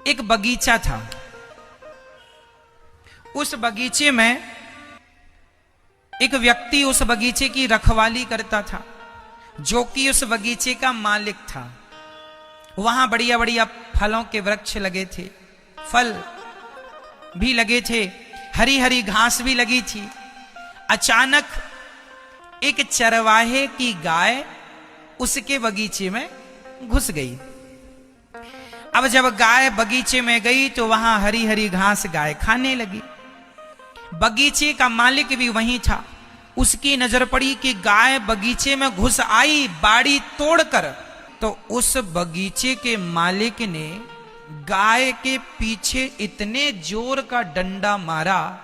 एक बगीचा था। उस बगीचे में एक व्यक्ति उस बगीचे की रखवाली करता था, जो कि उस बगीचे का मालिक था। वहां बढ़िया बढ़िया फलों के वृक्ष लगे थे, फल भी लगे थे, हरी हरी घास भी लगी थी। अचानक एक चरवाहे की गाय उसके बगीचे में घुस गई। अब जब गाय बगीचे में गई तो वहां हरी हरी घास गाय खाने लगी। बगीचे का मालिक भी वहीं था। उसकी नजर पड़ी कि गाय बगीचे में घुस आई बाड़ी तोड़कर, तो उस बगीचे के मालिक ने गाय के पीछे इतने जोर का डंडा मारा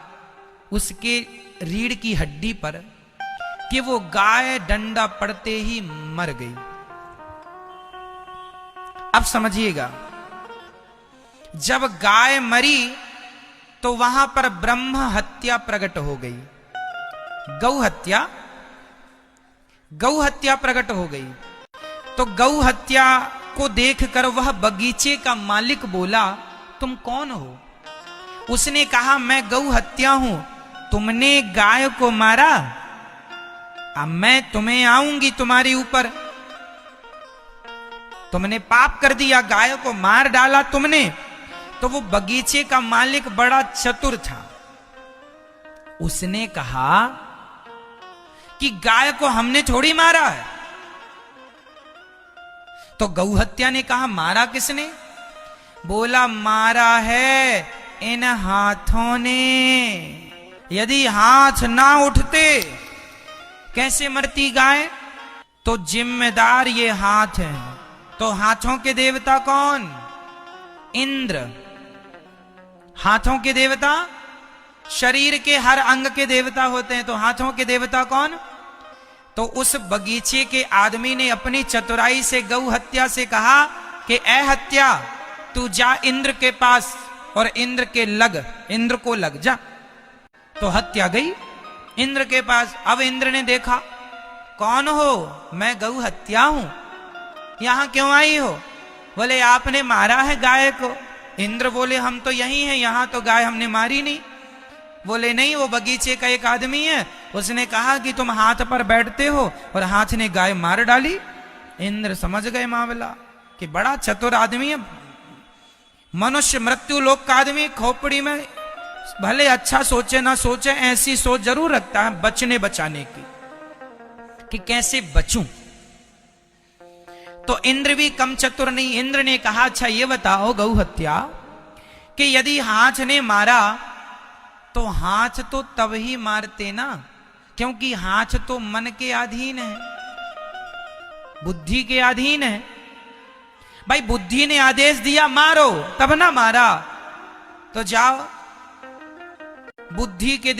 उसके रीढ़ की हड्डी पर कि वो गाय डंडा पड़ते ही मर गई। अब समझिएगा, जब गाय मरी तो वहां पर ब्रह्म हत्या प्रकट हो गई, गौ हत्या प्रकट हो गई। तो गौ हत्या को देखकर वह बगीचे का मालिक बोला, तुम कौन हो? उसने कहा, मैं गौ हत्या हूं, तुमने गाय को मारा, अब मैं तुम्हें आऊंगी तुम्हारे ऊपर। तुमने पाप कर दिया, गाय को मार डाला तुमने। तो वो बगीचे का मालिक बड़ा चतुर था। उसने कहा कि गाय को हमने थोड़ी मारा है। तो गौ हत्या ने कहा, मारा किसने? बोला, मारा है इन हाथों ने। यदि हाथ ना उठते कैसे मरती गाय? तो जिम्मेदार ये हाथ हैं। तो हाथों के देवता कौन? इंद्र। हाथों के देवता शरीर के हर अंग के देवता होते हैं, तो हाथों के देवता कौन? तो उस बगीचे के आदमी ने अपनी चतुराई से गौ हत्या से कहा कि ए हत्या, तू जा इंद्र के पास और इंद्र को लग जा। तो हत्या गई इंद्र के पास। अब इंद्र ने देखा, कौन हो? मैं गौ हत्या हूं, यहां क्यों आई हो? बोले, आपने मारा है गाय को। इंद्र बोले, हम तो यही हैं, यहां तो गाय हमने मारी नहीं। बोले, नहीं, वो बगीचे का एक आदमी है, उसने कहा कि तुम हाथ पर बैठते हो, और हाथ ने गाय मार डाली। इंद्र समझ गए मामला कि बड़ा चतुर आदमी है। मनुष्य मृत्यु लोक का आदमी खोपड़ी में भले अच्छा सोचे ना सोचे, ऐसी सोच जरूर रखता है बचने बचाने की, कि कैसे बचूं। तो इंद्र भी कम चतुर नहीं। इंद्र ने कहा, अच्छा ये बताओ गौ हत्या, कि यदि हाथ ने मारा तो हाथ तो तब ही मारते ना, क्योंकि हाथ तो मन के अधीन है, बुद्धि के अधीन है। भाई बुद्धि ने आदेश दिया मारो, तब ना मारा। तो जाओ, बुद्धि के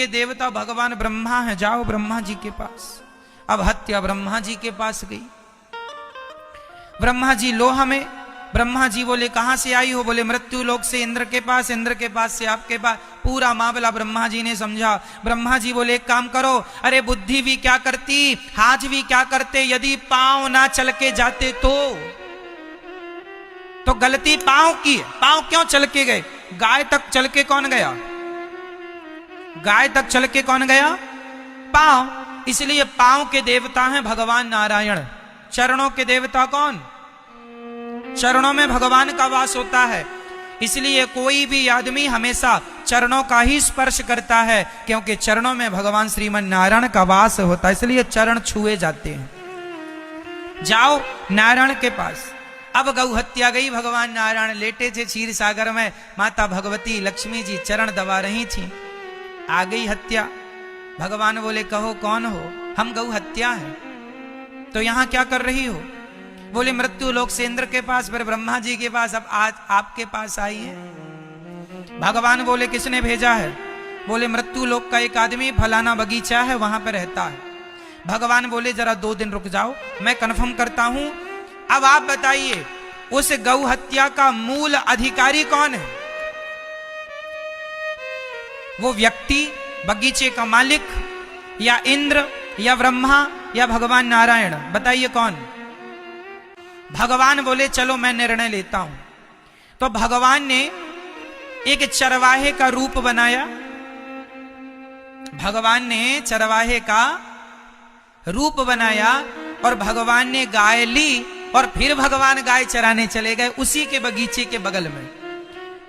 देवता भगवान ब्रह्मा है, जाओ ब्रह्मा जी के पास। अब हत्या ब्रह्मा जी के पास गई। ब्रह्मा जी, लो हमें। ब्रह्मा जी बोले, कहां से आई हो? बोले, मृत्यु लोक से, इंद्र के पास से आपके पास। पूरा मामला ब्रह्मा जी ने समझा। ब्रह्मा जी बोले, एक काम करो, अरे बुद्धि भी क्या करती, हाथ भी क्या करते, यदि पांव ना चल के जाते तो गलती पांव की। पांव क्यों चल के गए? गाय तक चल के कौन गया? गाय तक चल के कौन गया? पांव। इसलिए पांव के देवता हैं भगवान नारायण। चरणों के देवता कौन? चरणों में भगवान का वास होता है। इसलिए कोई भी आदमी हमेशा चरणों का ही स्पर्श करता है, क्योंकि चरणों में भगवान श्रीमन नारायण का वास होता है, इसलिए चरण छुए जाते हैं। जाओ नारायण के पास। अब गौ हत्या गई। भगवान नारायण लेटे थे क्षीर सागर में, माता भगवती लक्ष्मी जी चरण दबा रही थी। आ गई हत्या। भगवान बोले, कहो कौन हो? हम गौ हत्या है। तो यहां क्या कर रही हो? बोले, मृत्यु लोक से इंद्र के पास, फिर ब्रह्मा जी के पास, अब आज आपके पास आई है। भगवान बोले, किसने भेजा है? बोले, मृत्यु लोक का एक आदमी फलाना बगीचा है, वहां पर रहता है। भगवान बोले, जरा 2 दिन रुक जाओ, मैं कंफर्म करता हूं। अब आप बताइए, उस गौ हत्या का मूल अधिकारी कौन है? वो व्यक्ति, बगीचे का मालिक, या इंद्र, या ब्रह्मा, या भगवान नारायण? बताइए कौन? भगवान बोले, चलो मैं निर्णय लेता हूं। तो भगवान ने एक चरवाहे का रूप बनाया, भगवान ने चरवाहे का रूप बनाया और भगवान ने गाय ली और फिर भगवान गाय चराने चले गए उसी के बगीचे के बगल में।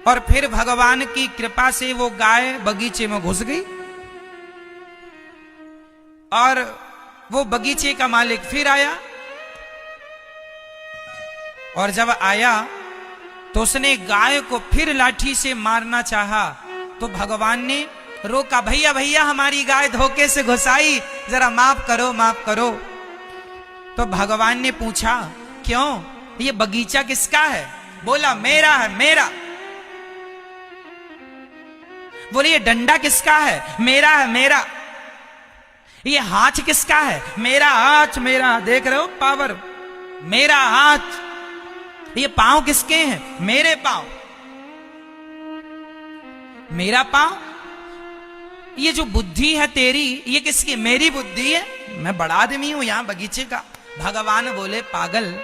और फिर भगवान की कृपा से वो गाय बगीचे में घुस गई और वो बगीचे का मालिक फिर आया। और जब आया तो उसने गाय को फिर लाठी से मारना चाहा, तो भगवान ने रोका, भैया भैया हमारी गाय धोखे से घुसाई, जरा माफ करो माफ करो। तो भगवान ने पूछा, क्यों, ये बगीचा किसका है? बोला मेरा है, मेरा। बोले ये डंडा किसका है? मेरा है, मेरा। ये हाथ किसका है? मेरा हाथ, मेरा। देख रहे हो पावर, मेरा हाथ। ये पांव किसके हैं? मेरे पांव, मेरा पांव। ये जो बुद्धि है तेरी, ये किसकी? मेरी बुद्धि है, मैं बड़ा आदमी हूं यहां बगीचे का। भगवान बोले पागल,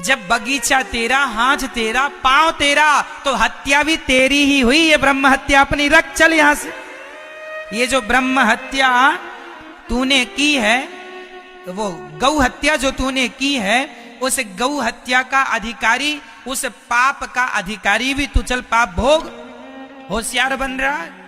जब बगीचा तेरा, हाथ तेरा, पांव तेरा, तो हत्या भी तेरी ही हुई। ये ब्रह्म हत्या अपनी रख, चल यहां से। ये जो ब्रह्म हत्या तूने की है, वो गौ हत्या जो तूने की है, उस गौ हत्या का अधिकारी, उस पाप का अधिकारी भी तू, चल पाप भोग। होशियार बन रहा है।